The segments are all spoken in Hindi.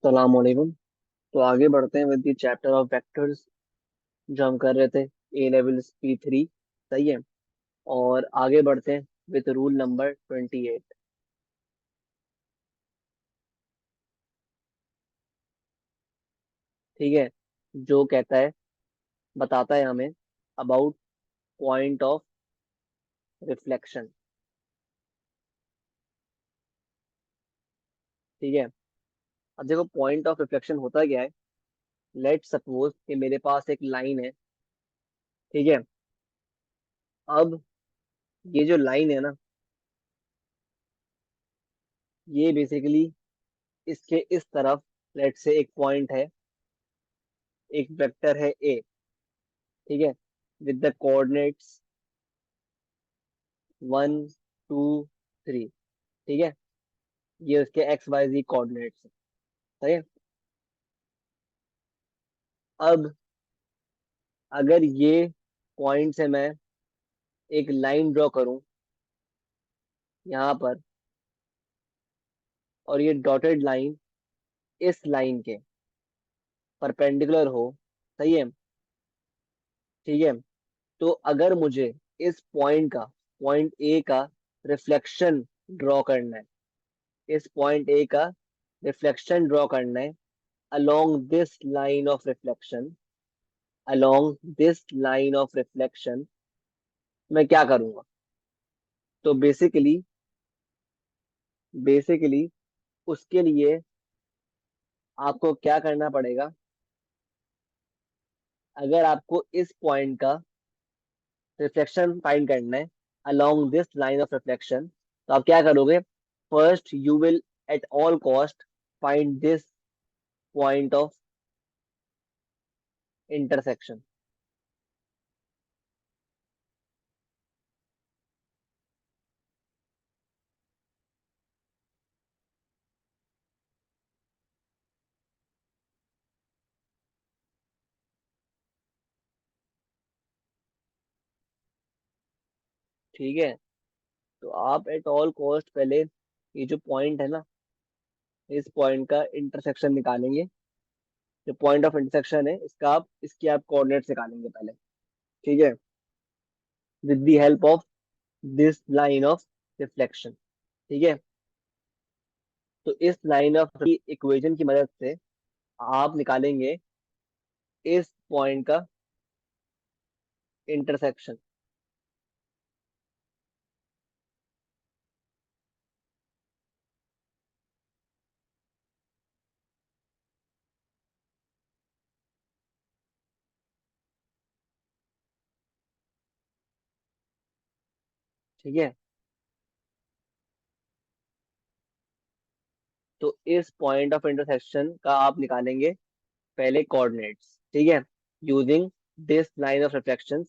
सलाम अलैकुम। तो आगे बढ़ते हैं with the chapter of vectors जो हम कर रहे थे ए लेवल P3। सही है। और आगे बढ़ते हैं विद रूल नंबर 28। ठीक है। जो कहता है, बताता है हमें अबाउट पॉइंट ऑफ रिफ्लेक्शन। ठीक है। अब देखो पॉइंट ऑफ रिफ्लेक्शन होता क्या है। लेट सपोज कि मेरे पास एक लाइन है। ठीक है। अब ये जो लाइन है ना, ये बेसिकली इसके इस तरफ लेट से एक पॉइंट है, एक वेक्टर है ए। ठीक है। With the coordinates 1 2 3। ठीक है। ये उसके XYZ कोऑर्डिनेट्स है। सही है। अब अगर ये पॉइंट से मैं एक लाइन ड्रॉ करूं यहाँ पर, और ये डॉटेड लाइन इस लाइन के परपेंडिकुलर हो। सही है। ठीक है। तो अगर मुझे इस पॉइंट ए का रिफ्लेक्शन ड्रॉ करना है, इस पॉइंट ए का रिफ्लेक्शन ड्रॉ करना है along this line of reflection, along this line of reflection, मैं क्या करूंगा। तो बेसिकली उसके लिए आपको क्या करना पड़ेगा। अगर आपको इस पॉइंट का रिफ्लेक्शन फाइंड करना है along this line of reflection, तो आप क्या करोगे। First you will at all cost find this point of intersection. ठीक है। तो आप एट ऑल कॉस्ट पहले ये जो पॉइंट है ना, इस पॉइंट का इंटरसेक्शन निकालेंगे। जो पॉइंट ऑफ इंटरसेक्शन है इसके आप कोऑर्डिनेट्स निकालेंगे पहले। ठीक है। With the help of this line of reflection. ठीक है। तो इस लाइन ऑफ इक्वेशन की मदद से आप निकालेंगे इस पॉइंट का इंटरसेक्शन। ठीक है। तो इस पॉइंट ऑफ इंटरसेक्शन का आप निकालेंगे पहले कोऑर्डिनेट्स। ठीक है। Using this line of reflection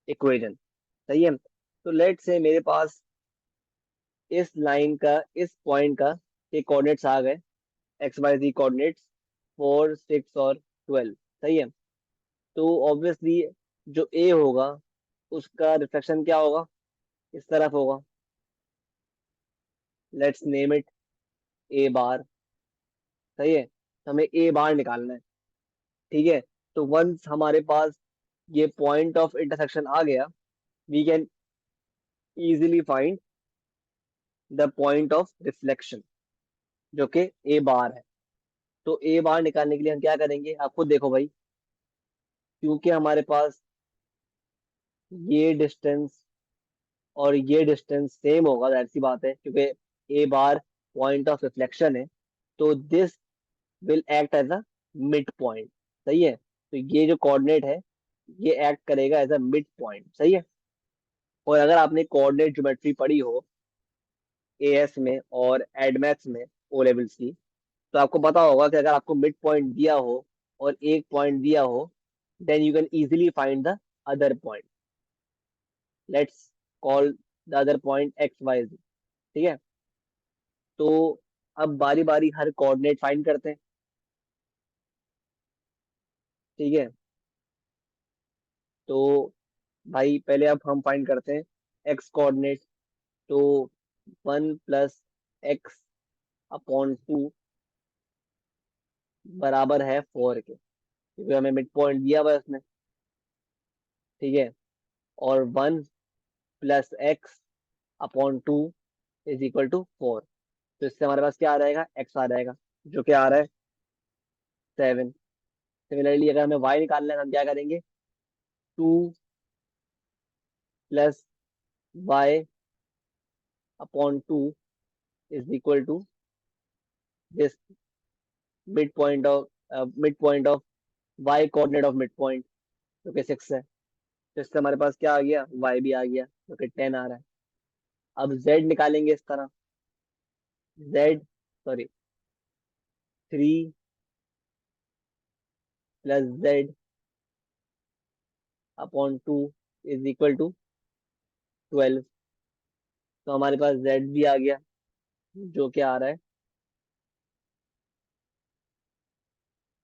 equation. सही है। तो लेट से मेरे पास इस लाइन का, इस पॉइंट का ये कोऑर्डिनेट्स आ गए। XYZ कोऑर्डिनेट्स 4 6 और 12। सही है। तो ऑब्वियसली जो ए होगा उसका रिफ्लेक्शन क्या होगा, इस तरफ होगा। लेट्स नेम इट ए बार। सही है। हमें ए बार निकालना है। ठीक है। तो वंस हमारे पास ये पॉइंट ऑफ इंटरसेक्शन आ गया, we can easily find the point of reflection जो कि ए बार है। तो ए बार निकालने के लिए हम क्या करेंगे, आप खुद देखो भाई। क्योंकि हमारे पास ये डिस्टेंस और ये डिस्टेंस सेम होगा, जाहिर सी बात है, क्योंकि A bar point of reflection है। तो this will act as a mid point. सही है। तो ये जो कोऑर्डिनेट है ये एक्ट करेगा एज अ मिड पॉइंट। सही है। और अगर आपने कोऑर्डिनेट ज्योमेट्री पढ़ी हो एएस में और एडमैथ्स में, ओ लेवल्स की, तो आपको पता होगा कि अगर आपको मिड पॉइंट दिया हो और एक पॉइंट दिया हो, then you can easily find the other point. Let's call the other point XYZ। ठीक है। तो अब बारी बारी हर कोऑर्डिनेट फाइंड करते हैं। ठीक है। तो भाई पहले अब हम फाइंड करते हैं एक्स कोऑर्डिनेट। तो 1 + x/2 बराबर है 4 के, क्योंकि हमें मिड पॉइंट दिया हुआ है उसने। ठीक है। और 1 + x/2 इज इक्वल टू 4। तो इससे हमारे पास क्या आ जाएगा, x आ जाएगा, जो कि आ रहा है 7। सिमिलरली अगर हमें y निकालना है तो हम क्या करेंगे, 2 + y/2 is equal to this mid point of y coordinate of mid point, जो कि 6 है। तो इससे हमारे पास क्या आ गया, y भी आ गया, जो कि 10 आ रहा है। अब z निकालेंगे इस तरह, z sorry 3 + z/2 is equal to 12। तो हमारे पास z भी आ गया, जो कि आ रहा है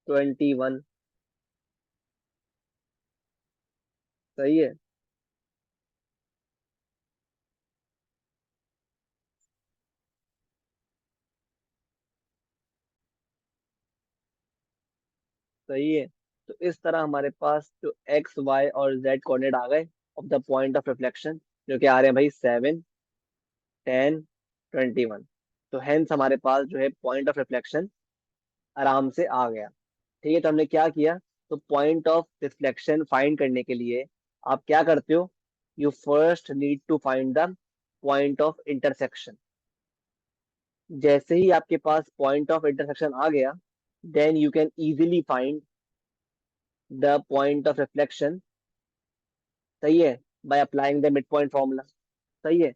21। सही है। सही है। तो इस तरह हमारे पास जो एक्स वाई और जेड कोऑर्डिनेट आ गए of the point of reflection, जो कि आ रहे हैं भाई 7, 10, 21। तो हेंस हमारे पास जो है पॉइंट ऑफ रिफ्लेक्शन आराम से आ गया। ठीक है। तो हमने क्या किया, तो पॉइंट ऑफ रिफ्लेक्शन फाइंड करने के लिए आप क्या करते हो, you first need to find the point of intersection. जैसे ही आपके पास पॉइंट ऑफ इंटरसेक्शन आ गया, then you can easily find the point of reflection. सही है। By applying the mid point formula. सही है।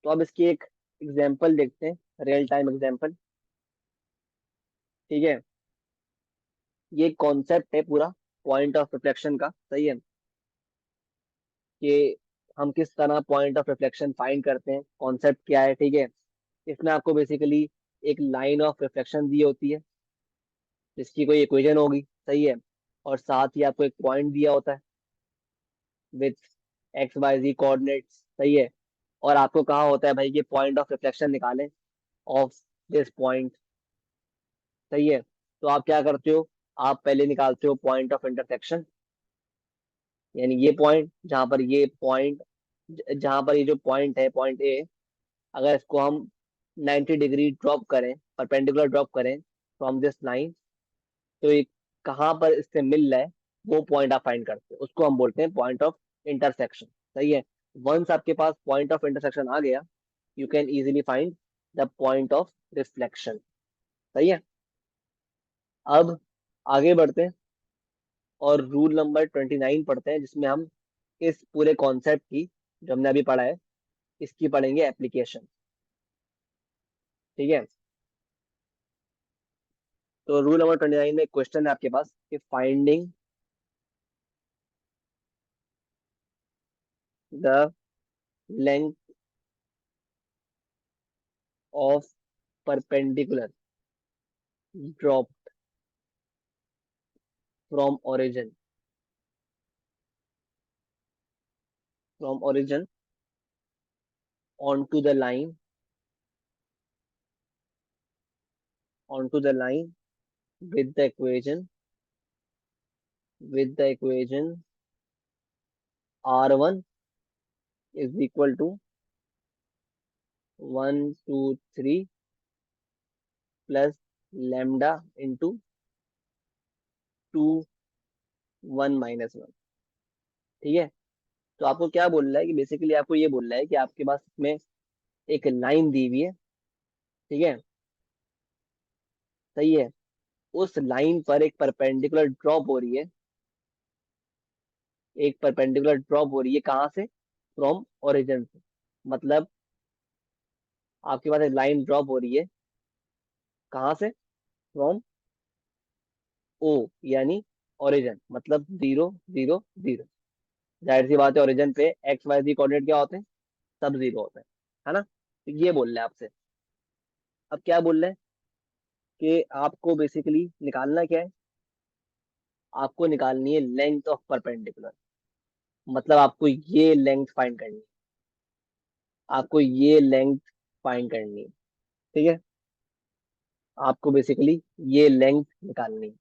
तो अब इसकी एक एग्जांपल देखते हैं, रियल टाइम एग्जांपल। ठीक है। ये कॉन्सेप्ट है पूरा पॉइंट ऑफ रिफ्लेक्शन का। सही है। कि हम किस तरह पॉइंट ऑफ रिफ्लेक्शन फाइंड करते हैं, कॉन्सेप्ट क्या है। ठीक है। इसमें आपको बेसिकली एक लाइन ऑफ रिफ्लेक्शन दी होती है, जिसकी कोई इक्वेशन होगी। सही है। और साथ ही आपको एक पॉइंट दिया होता है विथ XYZ कोऑर्डिनेट्स। सही है। और आपको कहा होता है भाई कि पॉइंट ऑफ रिफ्लेक्शन निकालें ऑफ दिस पॉइंट। सही है। तो आप क्या करते हो, आप पहले निकालते हो पॉइंट ऑफ इंटरसेक्शन, यानी ये पॉइंट जहां पर ये पॉइंट, जहां पर ये जो पॉइंट है पॉइंट ए, अगर इसको हम 90 डिग्री ड्रॉप करें, परपेंडिकुलर ड्रॉप करें फ्रॉम दिस लाइन, तो ये कहाँ पर इससे मिल रहा है, वो पॉइंट आप फाइंड करते हो, उसको हम बोलते हैं पॉइंट ऑफ इंटरसेक्शन। सही है। वंस आपके पास पॉइंट ऑफ इंटरसेक्शन आ गया, you can easily find the point of reflection. सही है। अब आगे बढ़ते हैं और रूल नंबर 29 पढ़ते हैं, जिसमें हम इस पूरे कॉन्सेप्ट की, जो हमने अभी पढ़ा है, इसकी पढ़ेंगे एप्लीकेशन। ठीक है। तो रूल नंबर 29 में एक क्वेश्चन है आपके पास कि finding the length of perpendicular drop from origin, from origin onto the line, onto the line with the equation, with the equation r1 is equal to 1 2 3 plus lambda into 2 1 minus 1। ठीक है। तो आपको क्या बोल रहा है कि बेसिकली आपको ये बोल रहा है कि आपके पास इसमें एक लाइन दी हुई है। ठीक है। सही है। उस लाइन पर एक परपेंडिकुलर ड्रॉप हो रही है, एक परपेंडिकुलर ड्रॉप हो रही है कहाँ से, फ्रॉम ओरिजिन से। मतलब आपके पास एक लाइन ड्रॉप हो रही है कहाँ से, फ्रॉम ओ, यानी ओरिजिन, मतलब 0 0 0। जाहिर सी बात है, ओरिजिन पे XYZ कोऑर्डिनेट क्या होते हैं, सब 0 होते हैं, है ना। तो ये बोल रहे हैं आपसे। अब क्या बोल रहे हैं कि आपको बेसिकली निकालना क्या है, आपको निकालनी है लेंथ ऑफ परपेंडिकुलर। मतलब आपको ये लेंथ फाइंड करनी है, आपको ये लेंथ फाइंड करनी है। ठीक है। आपको बेसिकली ये लेंथ निकालनी है।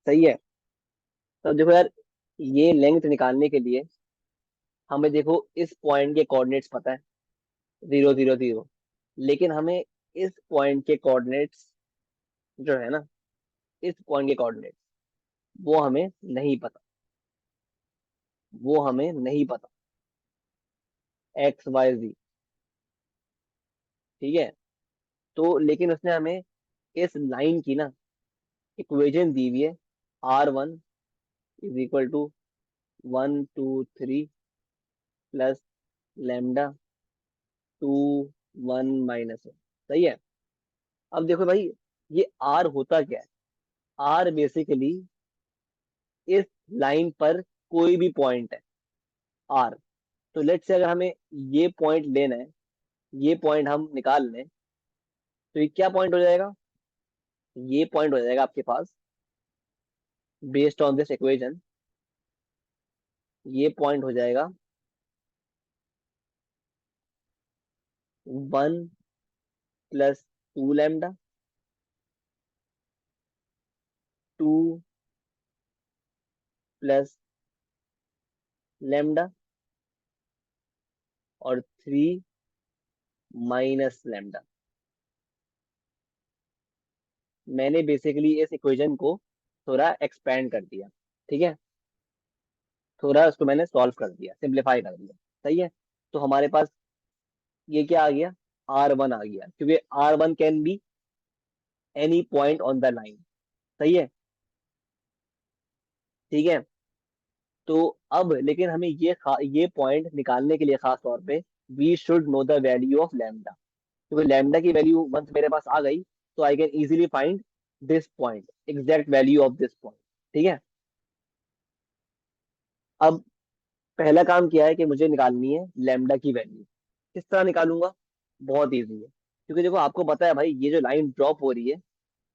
सही है। तो देखो यार, ये लेंथ निकालने के लिए हमें देखो इस पॉइंट के कोऑर्डिनेट्स पता है, 0 0 0। लेकिन हमें इस पॉइंट के कोऑर्डिनेट्स जो है ना, इस पॉइंट के कोऑर्डिनेट्स वो हमें नहीं पता, वो हमें नहीं पता। XYZ। ठीक है। तो लेकिन उसने हमें इस लाइन की ना इक्वेशन दी हुई है। R1 = 1 2 3 plus λ 2 1 - 1। सही है। अब देखो भाई, ये आर होता क्या है? आर बेसिकली इस लाइन पर कोई भी पॉइंट है, आर। तो लेट्स से अगर हमें ये पॉइंट लेना है, ये पॉइंट हम निकाल लें, तो ये क्या पॉइंट हो जाएगा? ये पॉइंट हो जाएगा आपके पास, बेस्ड ऑन दिस इक्वेशन, ये पॉइंट हो जाएगा 1 + 2 λ 2 प्लस लैम्डा और 3 - λ। मैंने बेसिकली इस इक्वेशन को थोड़ा एक्सपेंड कर दिया। ठीक है। थोड़ा उसको मैंने सॉल्व कर दिया, सिंप्लीफाई कर दिया। सही है। तो हमारे पास ये क्या आ गया? R1 आ गया, क्योंकि R1 can be any point on the line. सही है। ठीक है। तो अब लेकिन हमें ये पॉइंट निकालने के लिए खास तौर पे we should know the value of lambda. क्योंकि लैम्डा की वैल्यू वंस मेरे पास आ गई, तो I can easily find this point, exact value of this point. ठीक है। अब पहला काम किया है कि मुझे निकालनी है लैम्डा की वैल्यू। किस तरह निकालूंगा? बहुत इजी है, क्योंकि देखो आपको पता है भाई, ये जो लाइन ड्रॉप हो रही है,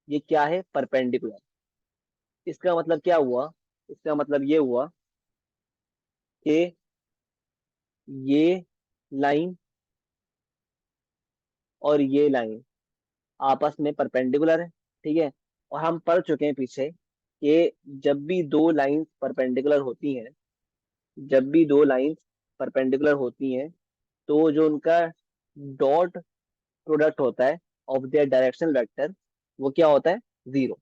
ये क्या है? परपेंडिकुलर। इसका मतलब क्या हुआ? इसका मतलब ये हुआ कि ये लाइन और ये लाइन आपस में परपेंडिकुलर है। ठीक है। और हम पढ़ चुके हैं पीछे कि जब भी दो लाइंस परपेंडिकुलर होती हैं, जब भी दो लाइंस परपेंडिकुलर होती हैं, तो जो उनका डॉट प्रोडक्ट होता है ऑफ देयर डायरेक्शनल वेक्टर, वो क्या होता है? 0।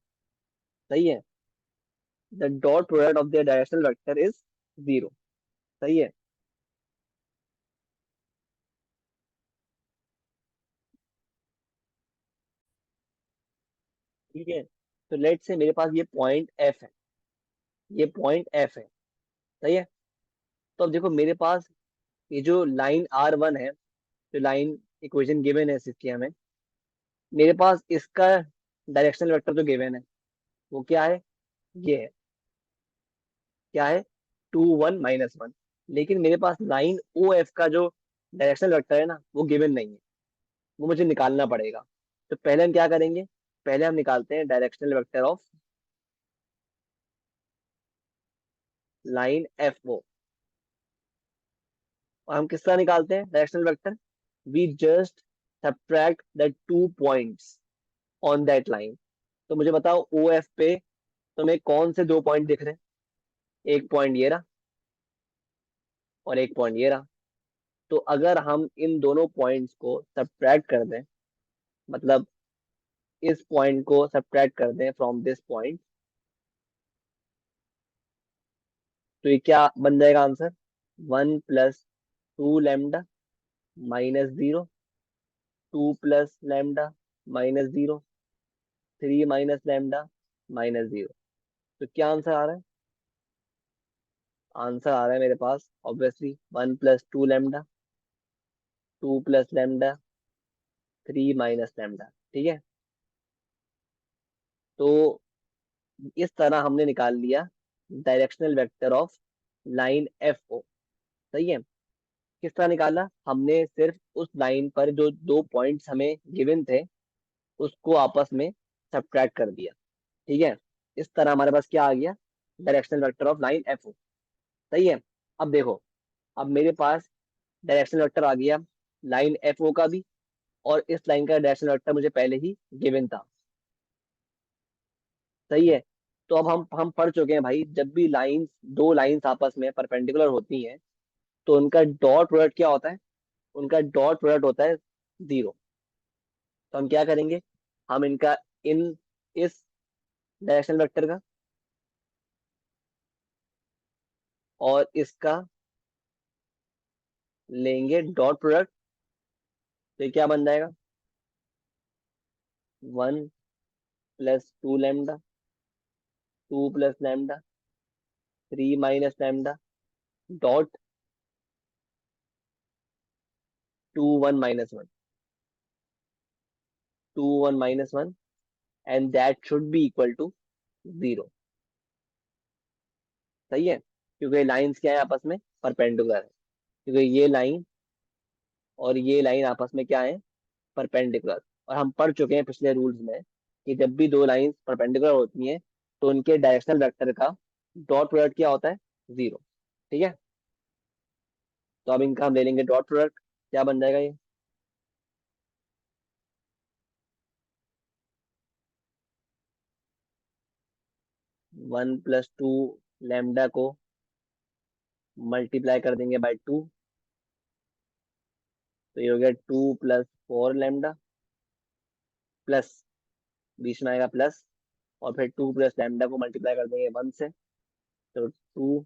सही है। The dot product of their directional vector is 0। सही है। ठीक है। तो लेट से मेरे पास ये पॉइंट एफ है, ये पॉइंट एफ है। सही है। तो अब देखो मेरे पास ये जो लाइन R1 है, जो लाइन इक्वेशन गिवन है इसकी हमें, मेरे पास इसका डायरेक्शनल वेक्टर जो गिवन है वो क्या है? ये है। क्या है? 2 1 - 1। लेकिन मेरे पास लाइन ओ एफ का जो डायरेक्शनल वेक्टर है ना, वो गिवन नहीं है, वो मुझे निकालना पड़ेगा। तो पहले हम क्या करेंगे? पहले हम निकालते हैं directional vector of line F O. और हम किस तरह निकालते हैं directional vector? We just subtract the 2 points on that line. तो मुझे बताओ, ओ एफ पे तुम्हें कौन से 2 पॉइंट दिख रहे हैं? एक पॉइंट ये रहा और एक पॉइंट ये रहा। तो अगर हम इन दोनों पॉइंट्स को सब्ट्रैक्ट कर दें, मतलब इस पॉइंट को सब्ट्रैक्ट कर दें फ्रॉम दिस पॉइंट, तो ये क्या बन जाएगा आंसर? 1 + 2 λ -0, 2 + λ -0, 3 - λ -0। तो क्या आंसर आ रहा है? आंसर आ रहा है मेरे पास ऑब्वियसली 1 + 2 λ, 2 + λ, 3 - λ। ठीक है। तो इस तरह हमने निकाल लिया directional vector of line F O. सही है। किस तरह निकाला? हमने सिर्फ उस लाइन पर जो 2 पॉइंट्स हमें गिवन थे, उसको आपस में सब्ट्रैक्ट कर दिया। ठीक है। इस तरह हमारे पास क्या आ गया? Directional vector of line F O. सही है। अब देखो, अब मेरे पास डायरेक्शनल वेक्टर आ गया लाइन एफ ओ का भी, और इस लाइन का डायरेक्शनल वेक्टर मुझे पहले ही गिवन था। सही है। तो अब हम पढ़ चुके हैं भाई, जब भी लाइंस, दो लाइंस आपस में परपेंडिकुलर होती हैं तो उनका डॉट प्रोडक्ट क्या होता है? उनका डॉट प्रोडक्ट होता है 0। तो हम क्या करेंगे, हम इनका इन इस डायरेक्शनल वेक्टर का और इसका लेंगे डॉट प्रोडक्ट। तो ये क्या बन जाएगा? 1 + 2 lambda, 2 + lambda, 3 - lambda, dot 2 1 - 1, 2 1 - 1, and that should be equal to 0। सही है, क्योंकि लाइंस क्या है आपस में? परपेंडिकुलर है। क्योंकि ये लाइन और ये लाइन आपस में क्या है? परपेंडिकुलर। और हम पढ़ चुके हैं पिछले रूल्स में कि जब भी दो लाइंस परपेंडिकुलर होती हैं तो उनके डायरेक्शनल वेक्टर का डॉट प्रोडक्ट क्या होता है? 0। ठीक है। तो अब इनका हम ले लेंगे डॉट प्रोडक्ट। क्या बन जाएगा ये? 1 + 2 लैम्डा को मल्टीप्लाई कर देंगे बाय 2। तो ये हो गया 2 + 4 लैम्डा, प्लस, बीच में आएगा प्लस, और फिर 2 + लैम्डा को मल्टीप्लाई कर देंगे 1 से। तो 2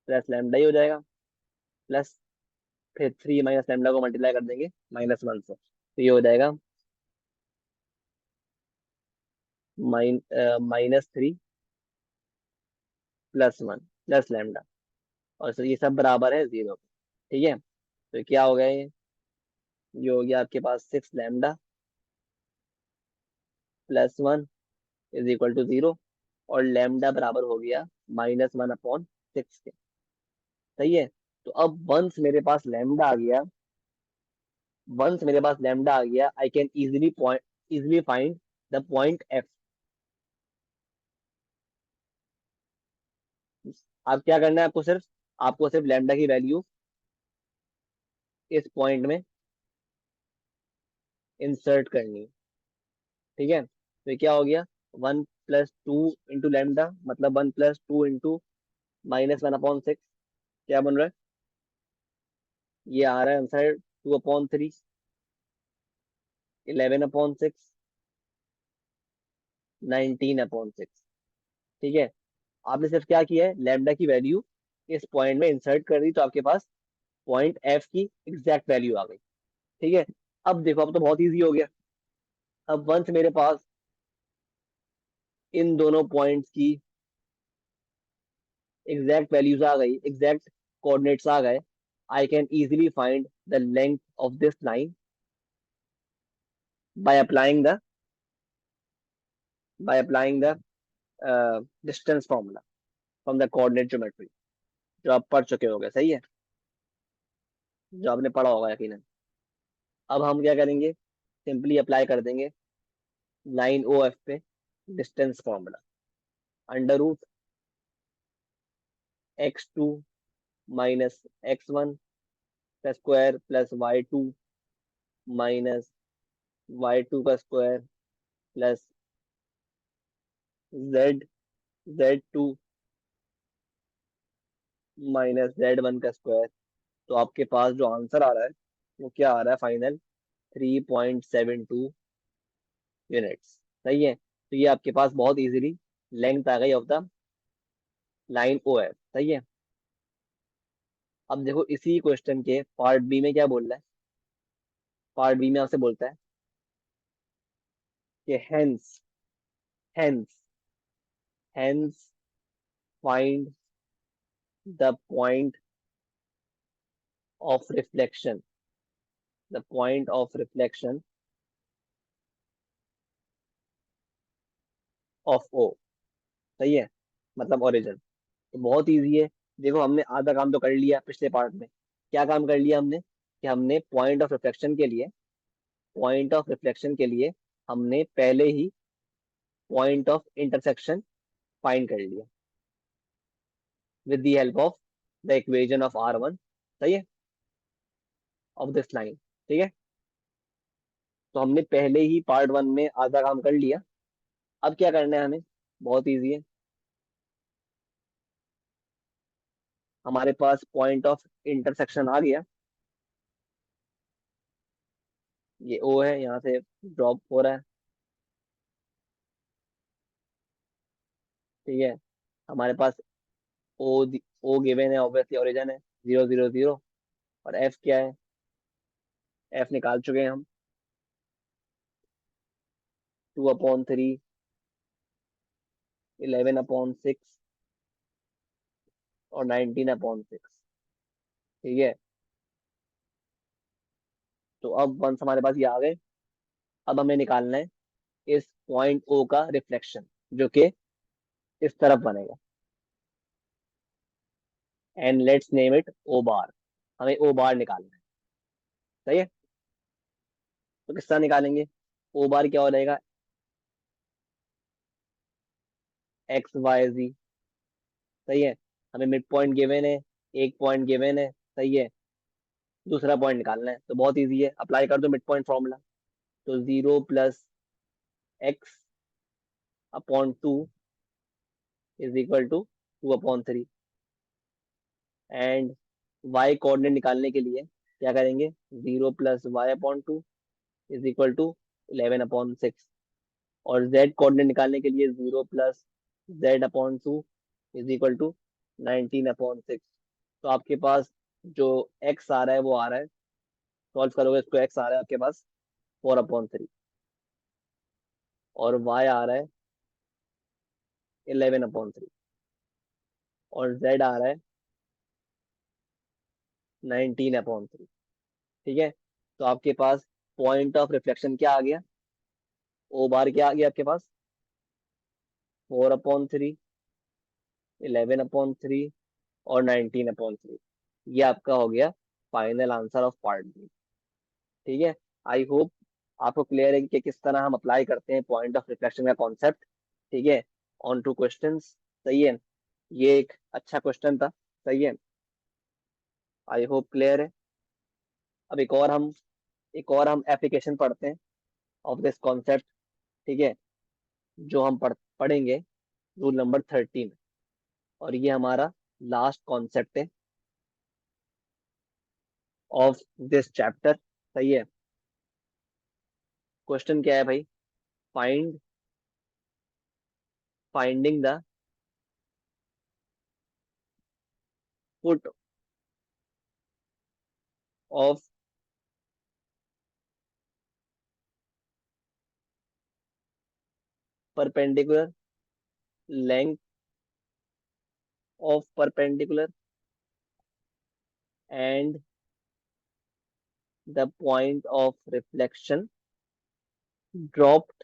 + लैम्डा ही हो जाएगा, प्लस फिर 3 - लैम्डा को मल्टीप्लाई कर देंगे -1 से। तो ये हो जाएगा -3 + 1 + लैम्डा। और सर ये सब बराबर है 0। ठीक है। तो क्या हो गया ये हो गया आपके पास 6 लैम्डा +1 = 0। और लैम्डा बराबर हो गया -1/6 के। सही है। तो अब वंस मेरे पास लैम्डा आ गया, I can easily find the point F. अब क्या करना है आपको सिर्फ लैम्डा की वैल्यू इस पॉइंट में इंसर्ट करनी है। ठीक है। तो ये क्या हो गया? 1 + 2 × लैम्डा, मतलब 1 + 2 × -1/6। क्या बन रहा है? ये आ रहा है आंसर 2/3, 11/6, 19/6। ठीक है। आपने सिर्फ क्या किया है, लैम्डा की वैल्यू इस पॉइंट में इंसर्ट कर दी, तो आपके पास पॉइंट एफ की एग्जैक्ट वैल्यू आ गई। ठीक है। अब देखो, अब तो बहुत इजी हो गया। अब वंस मेरे पास इन दोनों पॉइंट्स की एग्जैक्ट वैल्यूज आ गई, एग्जैक्ट कोऑर्डिनेट्स आ गए, I can easily find the length of this line by applying the by applying the distance formula from the coordinate geometry, जो आप पढ़ चुके होंगे। सही है, जो आपने पढ़ा होगा यकीनन। अब हम क्या करेंगे, सिंपली अप्लाई कर देंगे लाइन ओ एफ पे डिस्टेंस फॉर्मूला। √x2 - x1 का स्क्वायर प्लस y2 का स्क्वायर प्लस z2 -z1 का स्क्वायर। तो आपके पास जो आंसर आ रहा है वो क्या आ रहा है फाइनल? 3.72 यूनिट्स। सही है। तो ये आपके पास बहुत इजीली लेंथ आ गई of the line O F. सही है। अब देखो, इसी क्वेश्चन के पार्ट बी में क्या बोल रहा है? पार्ट बी में आपसे बोलता है कि hence hence find the point of reflection, the point of reflection of O. सही है, मतलब ओरिजिन। तो बहुत इजी है। देखो, हमने आधा काम तो कर लिया पिछले पार्ट में। क्या काम कर लिया हमने? कि हमने पॉइंट ऑफ रिफ्लेक्शन के लिए हमने पहले ही पॉइंट ऑफ इंटरसेक्शन फाइंड कर लिया with the help of the equation of R1। सही है, ऑफ दिस लाइन। ठीक है। तो हमने पहले ही पार्ट वन में आधा काम कर लिया। अब क्या करना है हमें? बहुत इजी है। हमारे पास पॉइंट ऑफ इंटरसेक्शन आ गया। ये ओ है, यहाँ से ड्रॉप हो रहा है। ठीक है। हमारे पास ओ ओ गिवन है, ऑब्वियसली ओरिजिन है 0 0 0। और एफ क्या है? एफ निकाल चुके हैं हम। 2/3, 11/6 और 19/6। ठीक है। तो अब वंस हमारे पास ये आ गए, अब हमें निकालना है इस पॉइंट ओ का रिफ्लेक्शन, जो कि इस तरफ बनेगा। एंड लेट्स नेम इट ओ बार। हमें ओ बार निकालना है। सही है। तो किस तरह निकालेंगे? ओ बार क्या हो जाएगा? एक्स वाई जी। सही है। हमें मिड पॉइंट गिवन है, एक पॉइंट गिवन है। सही है। दूसरा पॉइंट निकालना है, तो बहुत इजी है, अप्लाई कर दो मिड पॉइंट फॉर्मूला। तो 0 + x/2 is equal to 2/3। And y coordinate निकालने के लिए क्या करेंगे? 0 + y/2 इज इक्वल टू 11/6। और z कोऑर्डिनेट निकालने के लिए 0 + z/2 इज इक्वल टू 19/6। तो आपके पास जो x आ रहा है वो आ रहा है, सॉल्व करोगे इसको, x आ रहा है आपके पास 4/3। और y आ रहा है 11/3। और z आ रहा है 19/3। ठीक है। तो आपके पास पॉइंट ऑफ रिफ्लेक्शन क्या आ गया? ओ बार क्या आ गया आपके पास? 4/3, 11/3 और 19/3। ये आपका हो गया final answer of part B. ठीक है। आई होप आपको क्लियर है कि किस तरह हम अप्लाई करते हैं पॉइंट ऑफ रिफ्लेक्शन का कॉन्सेप्ट। ठीक है। On two questions. सही है। ये एक अच्छा क्वेश्चन था। सही है। आई होप क्लियर है। अब एक और हम एप्लीकेशन पढ़ते हैं ऑफ दिस कॉन्सेप्ट। ठीक है। जो हम पढ़ेंगे रूल नंबर 13। और ये हमारा लास्ट कॉन्सेप्ट है ऑफ दिस चैप्टर। सही है। क्वेश्चन क्या है भाई? Finding the foot of perpendicular, length of perpendicular and the point of reflection dropped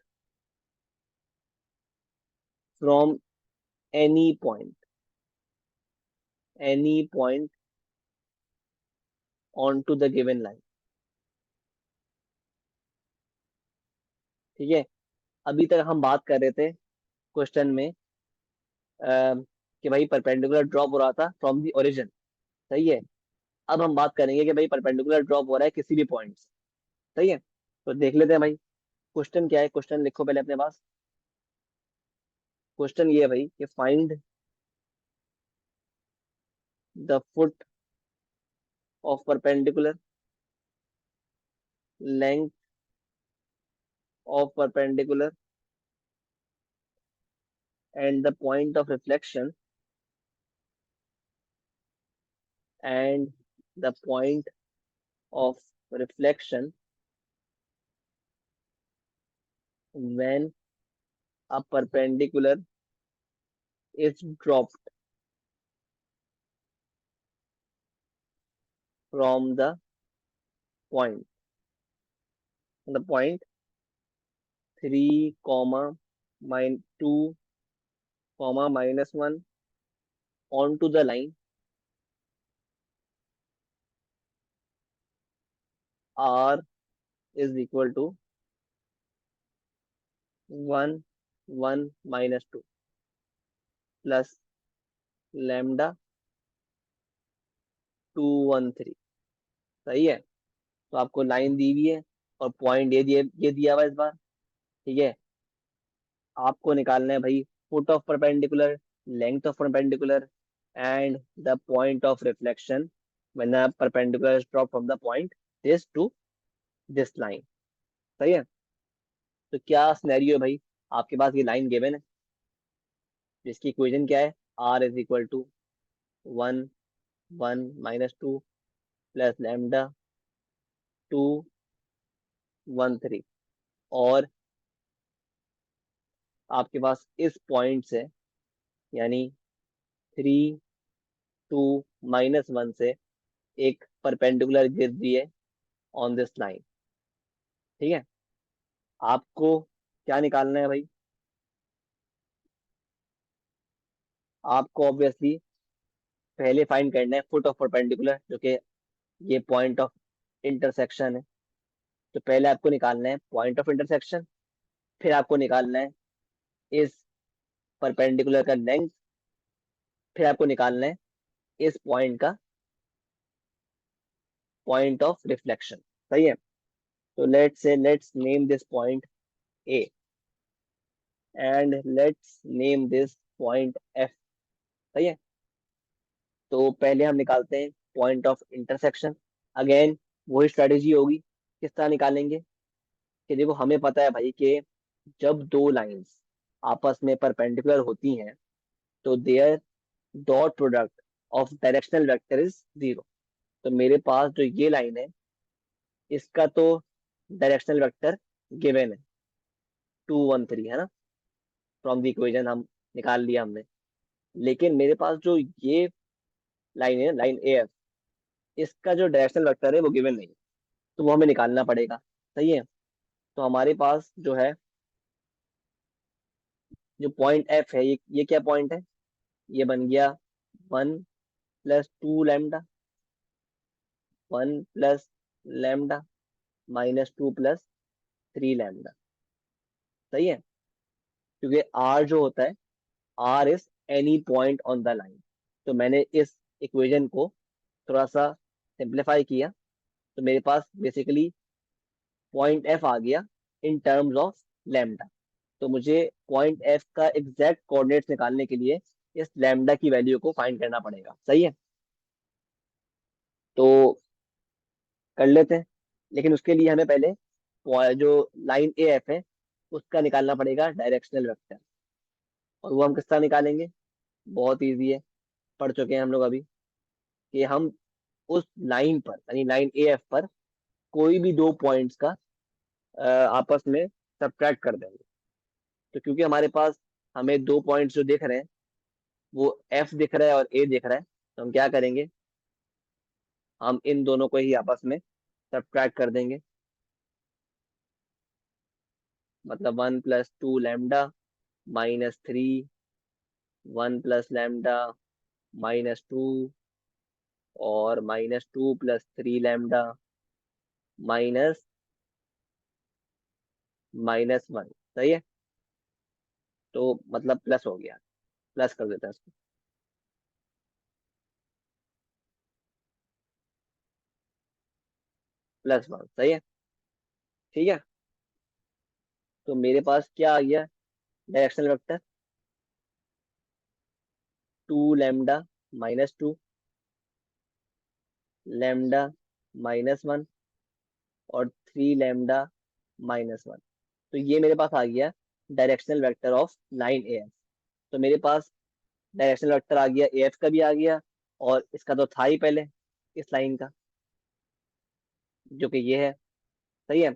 from any point on to the given line. ठीक है। अभी तक हम बात कर रहे थे क्वेश्चन में कि भाई परपेंडिकुलर ड्रॉप हो रहा था फ्रॉम द ओरिजिन। सही है। अब हम बात करेंगे कि भाई परपेंडिकुलर ड्रॉप हो रहा है किसी भी पॉइंट से। सही है। तो देख लेते हैं भाई क्वेश्चन क्या है। क्वेश्चन लिखो पहले अपने पास। क्वेश्चन ये है भाई कि find the foot of perpendicular, length of perpendicular and the point of reflection and the point of reflection when a perpendicular is dropped from point the point 3 comma 2 comma -1 onto the line r is equal to 1 1 -2 plus lambda 213। सही है। तो आपको लाइन दी हुई है और पॉइंट ये दिया हुआ इस बार। ठीक है, आपको निकालना है भाई foot of perpendicular, length of perpendicular, and the point of reflection when the perpendicular is drop from the point this to this line. सही है। तो क्या सिनेरियो है भाई, आपके पास ये लाइन गिवन है जिसकी इक्वेशन क्या है, R is equal to 1 1 - 2 plus lambda 2 1 3, और आपके पास इस पॉइंट से यानी 3 2 - 1 से एक परपेंडिकुलर गिर रही है ऑन दिस लाइन। ठीक है, आपको क्या निकालना है भाई, आपको ऑब्वियसली पहले फाइंड करना है फुट ऑफ परपेंडिकुलर, जो कि ये पॉइंट ऑफ इंटरसेक्शन है। तो पहले आपको निकालना है पॉइंट ऑफ इंटरसेक्शन, फिर आपको निकालना है इस परपेंडिकुलर का लेंथ, फिर आपको निकालना है इस पॉइंट का पॉइंट ऑफ रिफ्लेक्शन। सही है। तो let's name this point A, and let's name this point F. सही है। तो पहले हम निकालते हैं पॉइंट ऑफ इंटरसेक्शन। अगेन वही स्ट्रेटेजी होगी, किस तरह निकालेंगे कि देखो हमें पता है भाई कि जब दो लाइंस आपस में परपेंडिकुलर होती हैं तो their dot product of directional vector is 0। तो मेरे पास जो ये लाइन है इसका तो डायरेक्शनल वेक्टर गिवन है 2 1 3, है ना, फ्रॉम द इक्वेशन हम निकाल लिया हमने। लेकिन मेरे पास जो ये लाइन है, लाइन ए एफ, इसका जो डायरेक्शनल वेक्टर है वो गिवन नहीं है, तो वो हमें निकालना पड़ेगा। सही है। तो हमारे पास जो है, जो पॉइंट एफ है, ये क्या पॉइंट है, ये बन गया 1 + 2 लैम्डा, 1 + लैम्डा -2 + 3 लैम्डा। सही है। क्योंकि आर जो होता है, R is any point on the line. तो मैंने इस इक्वेशन को थोड़ा सा सिंप्लीफाई किया, तो मेरे पास बेसिकली पॉइंट एफ आ गया इन टर्म्स ऑफ लैम्डा। तो मुझे पॉइंट एफ का एग्जैक्ट कोऑर्डिनेट्स निकालने के लिए इस लैम्डा की वैल्यू को फाइंड करना पड़ेगा। सही है। तो कर लेते हैं, लेकिन उसके लिए हमें पहले जो लाइन ए एफ है उसका निकालना पड़ेगा डायरेक्शनल वेक्टर। और वो हम किस तरह निकालेंगे, बहुत इजी है, पढ़ चुके हैं हम लोग अभी, कि हम उस लाइन पर यानी लाइन ए एफ पर कोई भी दो पॉइंट्स का आपस में सब्ट्रैक्ट कर देंगे। तो क्योंकि हमारे पास हमें दो पॉइंट्स जो दिख रहे हैं वो एफ दिख रहा है और ए दिख रहा है, तो हम क्या करेंगे, हम इन दोनों को ही आपस में सब्ट्रैक्ट कर देंगे। मतलब 1 + 2 लैम्डा -3, 1 + लैम्डा -2, और -2 + 3 लैम्डा माइनस -1। सही है। तो मतलब प्लस हो गया, प्लस कर देते हैं इसको, +1। सही है। ठीक है। तो मेरे पास क्या आ गया डायरेक्शनल वेक्टर, 2 लैम्डा -2, लैम्डा -1, और 3 लैम्डा -1। तो ये मेरे पास आ गया directional vector of line A F. तो मेरे पास डायरेक्शनल वेक्टर आ गया, ए एफ का भी आ गया, और इसका तो था ही पहले इस लाइन का, जो कि ये है। सही है।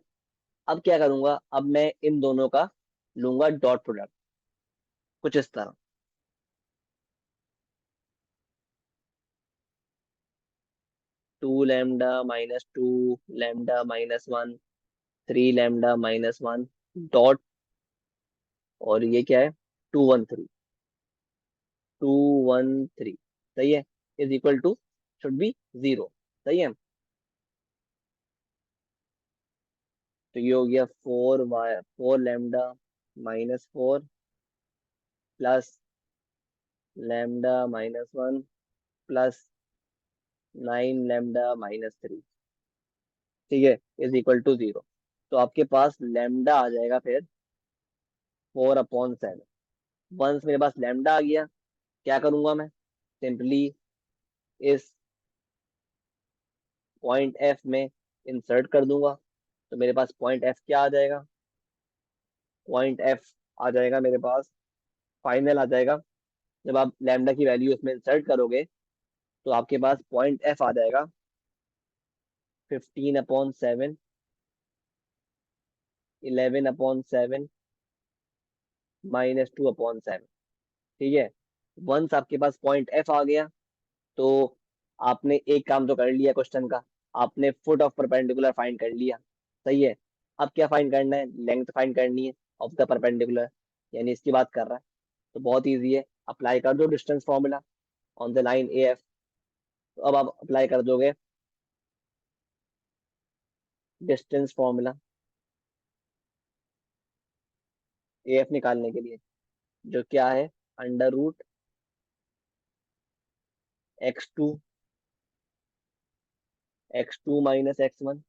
अब क्या करूंगा, अब मैं इन दोनों का लूंगा डॉट प्रोडक्ट, कुछ इस तरह। 2 लैम्डा -2 लैम्डा -1, 3 लैम्डा -1 डॉट, और ये क्या है, 2 1 3, 2 1 3। सही है। Is equal to, should be 0। सही है। तो ये हो गया 4 लैम्डा -4 +लैम्डा -1 +9 लैम्डा -3। ठीक है, इज इक्वल टू 0। तो आपके पास लैम्डा आ जाएगा फिर 4/7। वंस मेरे पास लैम्डा आ गया, क्या करूंगा मैं? सिंपली इस पॉइंट एफ में इंसर्ट कर दूंगा। तो मेरे पास पॉइंट एफ क्या आ जाएगा? पॉइंट एफ आ जाएगा मेरे पास, फाइनल आ जाएगा। जब आप लैम्डा की वैल्यू इसमें इंसर्ट करोगे तो आपके पास पॉइंट एफ आ जाएगा 15/7, 11/7, -2/7। ठीक है। वंस आपके पास पॉइंट एफ आ गया तो आपने एक काम तो कर लिया क्वेश्चन का, आपने फुट ऑफ परपेंडिकुलर फाइंड कर लिया। सही है। अब क्या फाइंड करना है? लेंथ फाइंड करनी है ऑफ द परपेंडिकुलर, यानी इसकी बात कर रहा है। तो बहुत इजी है, अप्लाई कर दो distance formula on the line A F. तो अब आप अप्लाई कर दोगे डिस्टेंस फॉर्मूला ए एफ निकालने के लिए, जो क्या है? Under root x2, x2 minus x1,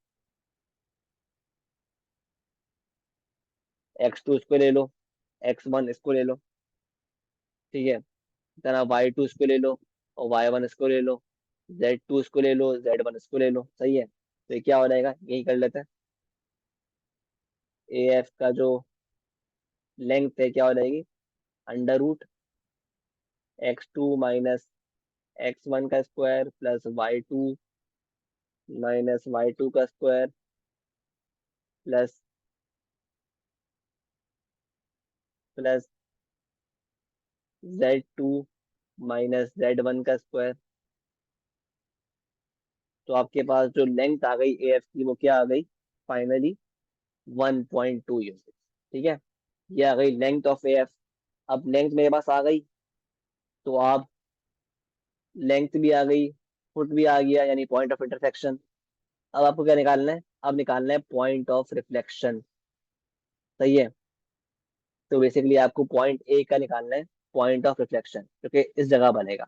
x2 इसको ले लो, x1 इसको ले लो। ठीक है। तरह y2 इसको ले लो और y1 इसको ले लो, z2 इसको ले लो, z1 इसको ले लो। सही है। तो ये क्या हो जाएगा, यही कर लेते हैं। ए एफ का जो लेंथ है क्या हो जाएगी? Under root x2 minus x1 का square plus y2 minus y2 का square plus plus z2 minus z1 का स्क्वायर। तो आपके पास जो लेंथ आ गई ए एफ की वो क्या आ गई? Finally 1.2 unit. ठीक है। ये आ गई लेंथ ऑफ ए एफ। अब लेंथ मेरे पास आ गई, तो आप लेंथ भी आ गई, फुट भी आ गया, यानी पॉइंट ऑफ इंटरसेक्शन। अब आपको क्या निकालना है? अब निकालना है पॉइंट ऑफ रिफ्लेक्शन। सही है। तो बेसिकली आपको पॉइंट ए का निकालना है, पॉइंट ऑफ रिफ्लेक्शन, क्योंकि इस जगह बनेगा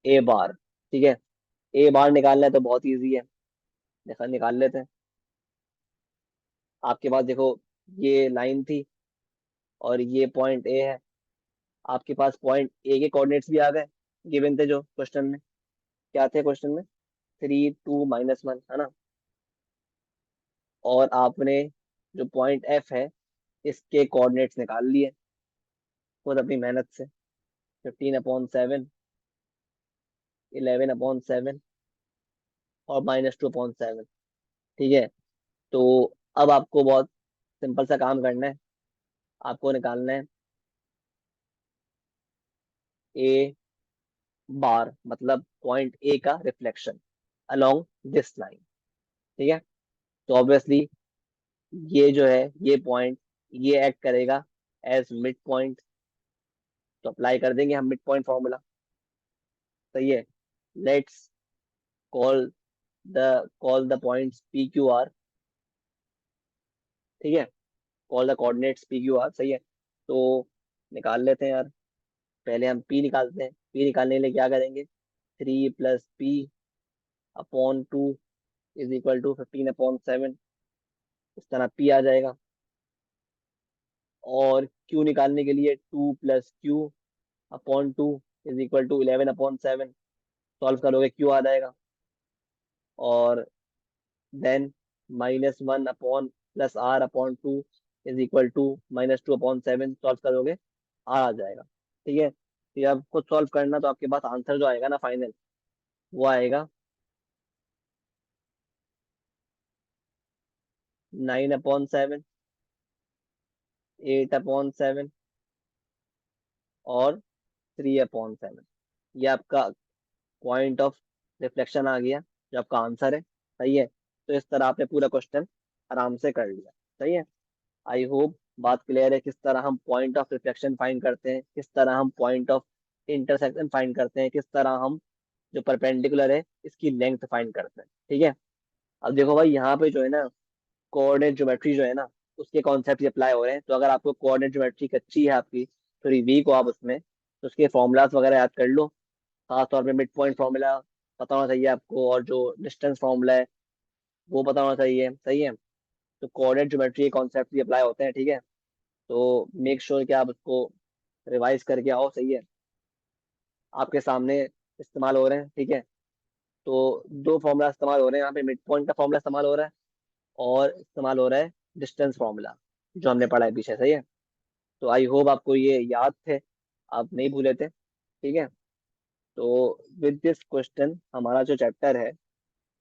ए बार। ठीक है। ए बार निकालना है तो बहुत इजी है, देखा निकाल लेते हैं। आपके पास देखो, ये लाइन थी और ये पॉइंट ए है। आपके पास पॉइंट ए के कोऑर्डिनेट्स भी आ गए, गिवन थे जो क्वेश्चन में। क्या थे क्वेश्चन में? 3, 2, -1, है ना। और आपने जो पॉइंट एफ है इसके कोऑर्डिनेट्स निकाल लिए खुद अपनी मेहनत से। 15/7, 11/7 और -2/7। ठीक है। तो अब आपको बहुत सिंपल सा काम करना है, आपको निकालना है ए बार, मतलब पॉइंट ए का रिफ्लेक्शन अलोंग दिस लाइन। ठीक है। तो ऑब्वियसली ये जो है, ये पॉइंट, ये एक्ट करेगा एज मिड पॉइंट। तो अप्लाई कर देंगे हम मिड पॉइंट फॉर्मूला। सही है। Let's call the points P Q R. ठीक है। Call the coordinates P Q R. सही है। तो निकाल लेते हैं यार। पहले हम पी निकालते हैं। पी निकालने के लिए क्या करेंगे? 3 + p/2 इज इक्वल टू 15/7। इस तरह पी आ जाएगा। और क्यू निकालने के लिए 2 + q/2 is equal to 11/7। Solve करोगे क्यू आ जाएगा। और then -1/+r/2 is equal to -2/7। Solve करोगे आर आ जाएगा। ठीक है। फिर आप खुद सॉल्व करना, तो आपके पास आंसर जो आएगा ना फाइनल, वो आएगा 9/7, 8/7 और 3/7। ये आपका पॉइंट ऑफ रिफ्लेक्शन आ गया, जो आपका आंसर है। सही है। तो इस तरह आपने पूरा क्वेश्चन आराम से कर लिया। सही है। आई होप बात क्लियर है, किस तरह हम पॉइंट ऑफ रिफ्लेक्शन फाइंड करते हैं, किस तरह हम पॉइंट ऑफ इंटरसेक्शन फाइंड करते हैं, किस तरह हम जो परपेंडिकुलर है इसकी लेंथ फाइंड करते हैं। ठीक है। अब देखो भाई, यहाँ पे जो है ना, कोऑर्डिनेट ज्योमेट्री जो है ना, उसके कॉन्सेप्ट अप्लाई हो रहे हैं। तो अगर आपको कोऑर्डिनेट ज्योमेट्री कच्ची है आपकी, थोड़ी वीक हो आप उसमें, तो उसके फॉर्मूलाज वगैरह याद कर लो। खास तौर पे मिड पॉइंट फॉर्मूला पता होना चाहिए आपको, और जो डिस्टेंस फॉर्मूला है वो पता होना चाहिए। सही है। तो कोऑर्डिनेट ज्योमेट्री के कॉन्सेप्ट भी अप्लाई होते हैं, ठीक है। तो मेक श्योर कि आप उसको रिवाइज करके आओ, सही है। आपके सामने इस्तेमाल हो रहे हैं, ठीक है। तो दो फॉर्मूला इस्तेमाल हो रहे हैं यहाँ पे, मिड पॉइंट का फॉर्मूला इस्तेमाल हो रहा है और इस्तेमाल हो रहा है डिस्टेंस फॉर्मूला, जो हमने पढ़ा है पीछे, सही है। तो आई होप आपको ये याद थे, आप नहीं भूले थे, ठीक है। तो विद दिस क्वेश्चन हमारा जो चैप्टर है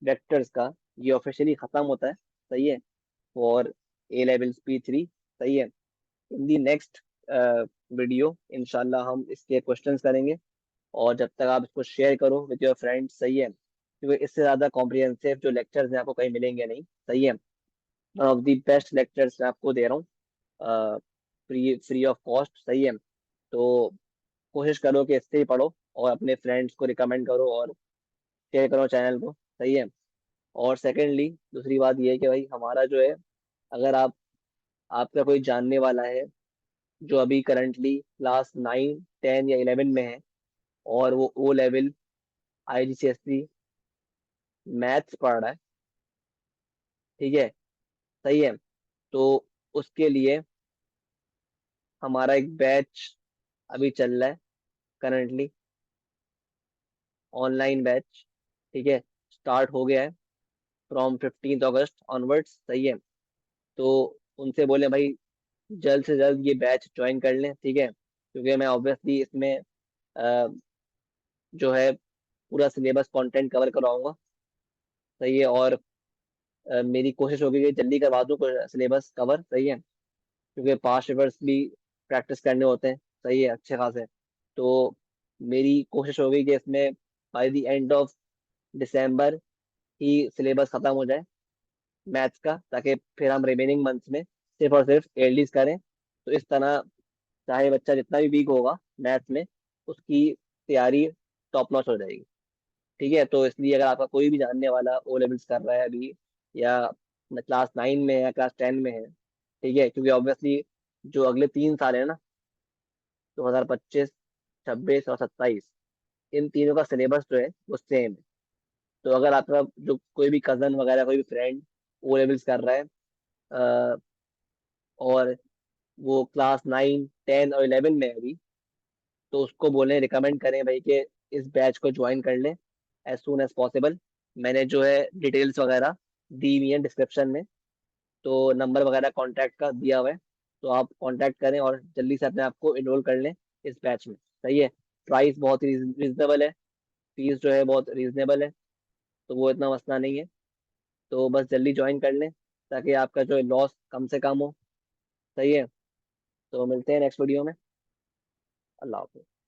वेक्टर्स का, ये ऑफिशियली खत्म होता है, सही है, फॉर ए लेवल P3, सही है। इन दी नेक्स्ट वीडियो इंशाल्लाह हम इसके क्वेश्चंस करेंगे, और जब तक आप इसको शेयर करो विद योर फ्रेंड्स, सही है, क्योंकि इससे ज़्यादा कॉम्प्रिहेंसिव जो लेक्चर्स हैं आपको कहीं मिलेंगे नहीं, सही है। One of the best lectures मैं आपको दे रहा हूँ, फ्री फ्री ऑफ कॉस्ट, सही है। तो कोशिश करो कि इससे ही पढ़ो और अपने फ्रेंड्स को रिकमेंड करो और शेयर करो चैनल को, सही है। और सेकेंडली दूसरी बात ये है कि भाई हमारा जो है, अगर आपका कोई जानने वाला है जो अभी करंटली क्लास 9, 10 या 11 में है, और वो ओ लेवल IGCSE मैथ्स पढ़ रहा है, ठीक है, सही है, तो उसके लिए हमारा एक बैच अभी चल रहा है करंटली, ऑनलाइन बैच, ठीक है, स्टार्ट हो गया है फ्रॉम 15 अगस्त ऑनवर्ड्स, सही है। तो उनसे बोले भाई जल्द से जल्द ये बैच ज्वाइन कर लें, ठीक है, क्योंकि मैं ऑब्वियसली इसमें अ, जो है पूरा सिलेबस कंटेंट कवर करवाऊंगा, सही है। और मेरी कोशिश होगी कि जल्दी करवा दूँ सिलेबस कवर, सही है, क्योंकि पास्ट पेपर्स भी प्रैक्टिस करने होते हैं, सही है, अच्छे खासे। तो मेरी कोशिश होगी कि इसमें by the end of December he syllabus खत्म हो जाए मैथ्स का, ताकि फिर हम रिमेनिंग मंथ्स में सिर्फ और सिर्फ एलडीज करें। तो इस तरह चाहे बच्चा जितना भी वीक होगा मैथ्स में, उसकी तैयारी टॉप नॉच हो जाएगी, ठीक है। तो इसलिए अगर आपका कोई भी जानने वाला ओ लेवल्स कर रहा है अभी, या क्लास 9 में है या क्लास 10 में है, ठीक है, क्योंकि ऑब्वियसली जो अगले 3 साल है ना, 2025, 26 और 27, इन तीनों का सिलेबस जो है वो सेम है। तो अगर आपका जो कोई भी कजन वगैरह कोई भी फ्रेंड ओ लेवल्स कर रहा है, अ, और वो क्लास 9, 10 और 11 में है अभी, तो उसको बोलें, रिकमेंड करें भाई कि इस बैच को ज्वाइन कर लें एज सुन एज पॉसिबल। मैंने जो है डिटेल्स वगैरह दी हुई है डिस्क्रिप्शन में, तो नंबर वगैरह कांटेक्ट का दिया हुआ है, तो आप कांटेक्ट करें और जल्दी से अपने आप को इनरोल कर लें इस बैच में, सही है। प्राइस बहुत ही रीजनेबल है, फीस जो है बहुत रीजनेबल है, तो वो इतना मसला नहीं है। तो बस जल्दी ज्वाइन कर लें ताकि आपका जो लॉस कम से कम हो, सही है। तो मिलते हैं नेक्स्ट वीडियो में। अल्लाह हाफिज़।